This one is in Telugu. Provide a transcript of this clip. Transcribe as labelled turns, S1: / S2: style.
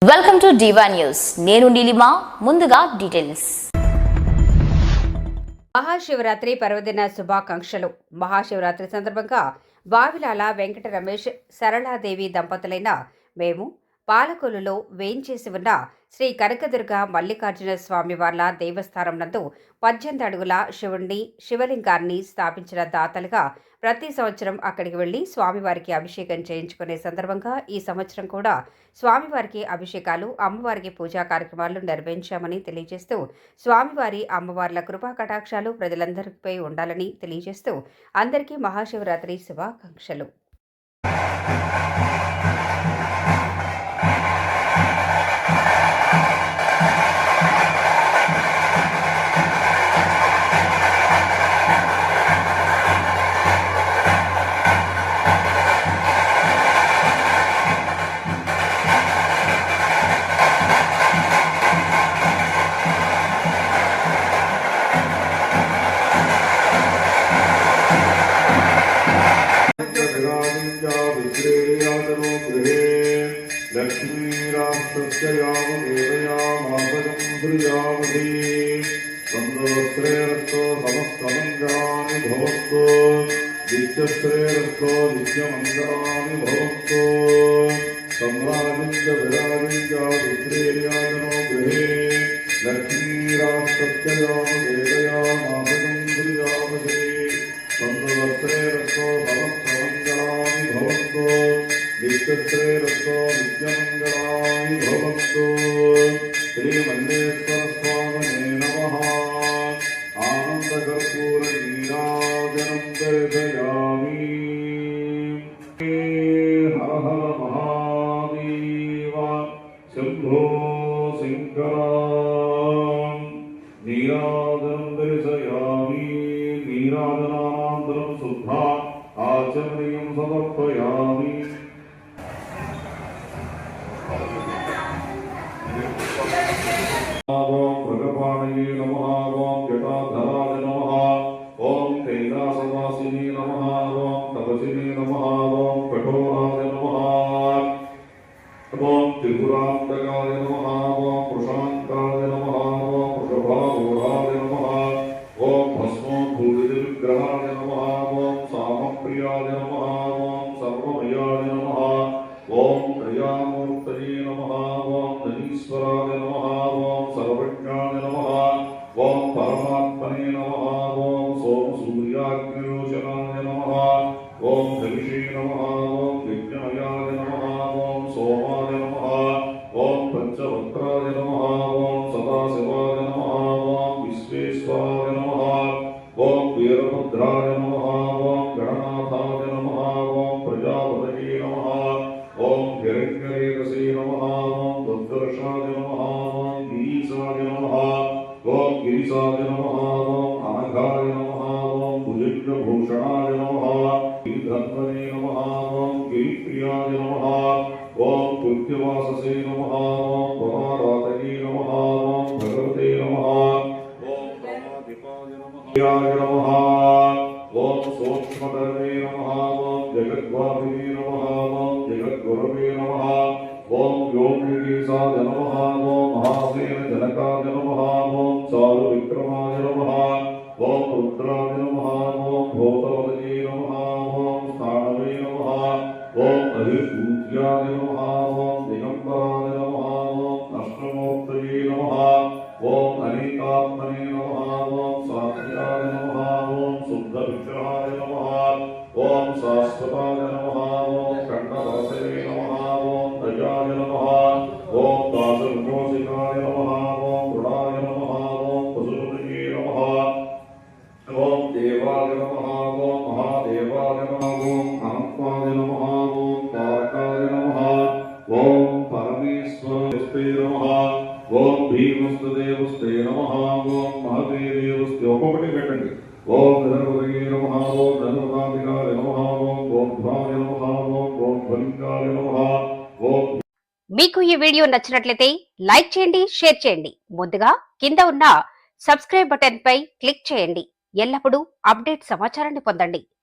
S1: Welcome to డివా news. నేను నీలిమా. ముందుగా డీటెయిల్స్.
S2: మహాశివరాత్రి పర్వదిన శుభాకాంక్షలు. మహాశివరాత్రి సందర్భంగా వావిలాల వెంకట రమేష్ సరళాదేవి దంపతులైన మేము పాలకొల్లులో వేంచేసి ఉన్న శ్రీ కనకదుర్గ మల్లికార్జున స్వామి వార్ల దేవస్థానం నందు 18 అడుగుల శివుణ్ణి శివలింగాన్ని స్థాపించిన దాతలుగా ప్రతి సంవత్సరం అక్కడికి వెళ్లి స్వామివారికి అభిషేకం చేయించుకునే సందర్భంగా ఈ సంవత్సరం కూడా స్వామివారికి అభిషేకాలు, అమ్మవారికి పూజా కార్యక్రమాలు నిర్వహించామని తెలియజేస్తూ స్వామివారి అమ్మవార్ల కృపా కటాక్షాలు ప్రజలందరిపై ఉండాలని తెలియజేస్తూ అందరికీ మహాశివరాత్రి శుభాకాంక్షలు.
S3: శ్రేయస్తో సమస్తమంగళాని భవంతు నిత్యశ్రేయస్తో నిత్యమంగళాని భవంతు సమ్రాజించ విరాజించ విశ్రేయాజనో గృహే లక్ష్మీరాష్టయామ దేవయా మాధవం శ్రీయామదే సంతశ్రేయస్తో సమస్తమంగళాని భవంతు నిత్యశ్రేయస్తో నిత్యమంగళాని భవంతు. శ్రీమల్లేశ్వర స్వామినే నమః. ఆనందకర్పూర నీరాజనం దర్శయామి. హర హర మహాదేవ శంభో శంకర. నీరాజనం దర్శయామి. నీరాజనానంతరం శుద్ధ ఆచమనీయం సమర్పయామి. ఓం భగవానయే నమః. ఓం జటాధరాయ నమః. ఓం కైలాసవాసినే నమః. ఓం తపసినే నమః. ఓం కఠోరాయ నమః. ఓం త్రిపురాంతకాయ నమః. ఓం ప్రశాంతాయ నమః. ఓం వృషభారూఢాయ నమః. ఓం భస్మోద్భూతివిగ్రహాయ నమః. ఓం సామప్రియాయ నమః. ఓం సర్వమయాయ నమః. ఓం త్రయామూర్తయే నమః. ఓం ధనీశ్వరాయ నమః. ఓం సర్వజ్ఞాయ నమః. ఓం పరమాత్మనే నమః. ఓం సోమసూర్యాగ్నిలోచనాయ నమః. ఓం హరిషే నమః. ఓం యజ్ఞమయాయ నమః. ఓం సోమాయ నమః. ఓం పంచవక్రాయ నమః. ఓం సదాశివాయ నమః. ఓం విశ్వేశ్వరాయ నమః. ఓం వీరభద్రాయ నమః. ఓం గణనాథాయ నమః. ఓం ప్రజాపతయే నమః. ఓం హిరణ్యరేతసే నమః. ఓం దుర్దర్శాయ నమః. ఓం గిరీశాయ నమః. ఓం గిరిశాయ నమః. ఓం అనఘాయ నమః. ఓం భుజంగభూషణాయ నమః. గిరిధన్వనే నమః. ఓం గిరిప్రియాయ నమః. ఓం కృత్యవాససే నమః. ఓం పరారాతయే నమః. ఓం భగవతే నమః. ఓం పరమాధిపాయ నమః. ఓం సూక్ష్మధర్మే నమః. ఓం జగద్వాపినే నమః. ఓం జగద్గురవే నమః. ఓం వ్యోమకేశాయ నమః. ఓం మహాసేన జనకాయ నమః. ఓం చారు విక్రమాయ నమః. ఓం రుద్రాయ నమః. ఓం భూతవదయే నమః. ఓం స్థానవే నమః. ఓం అధిపూజ్యాయ నమః. ఓం దిగంబరాయ నమః. ఓం అష్టమూర్తయే నమః. ఓం అనేకాత్మనే నమః. ఓం సాత్వికాయ నమః. ఓం శుద్ధ విగ్రహాయ నమః. ఓం శాశ్వతాయ నమః. ఓం ఖండవాసయే నమః. ఓం దయాయ నమః. ఓం దాసవిమోచితాయ నమః. ఓం గుణాయ నమః. ఓం పశుపతయే నమః. ఓం దేవాయ నమః. ఓం మహాదేవాయ నమః. ఓం అనంతాయ నమః. ఓం తారకాయ నమః. ఓం పరమేశ్వరస్తే నమః. ఓం భీమస్తదేవస్తే నమః. ఓం మహదేవస్తే. ఒక్కొక్కటి పెట్టండి. ఓం ధనుర్వదే నమః. ఓం ధనుర్వాదికాయ నమః. ఓం గోధ్వాయ నమః. ఓం గోధ్వలింగాయ నమః. ఓం.
S2: మీకు ఈ వీడియో నచ్చినట్లయితే లైక్ చేయండి, షేర్ చేయండి. ముందుగా కింద ఉన్న సబ్స్క్రైబ్ బటన్ పై క్లిక్ చేయండి. ఎల్లప్పుడూ అప్డేట్ సమాచారాన్ని పొందండి.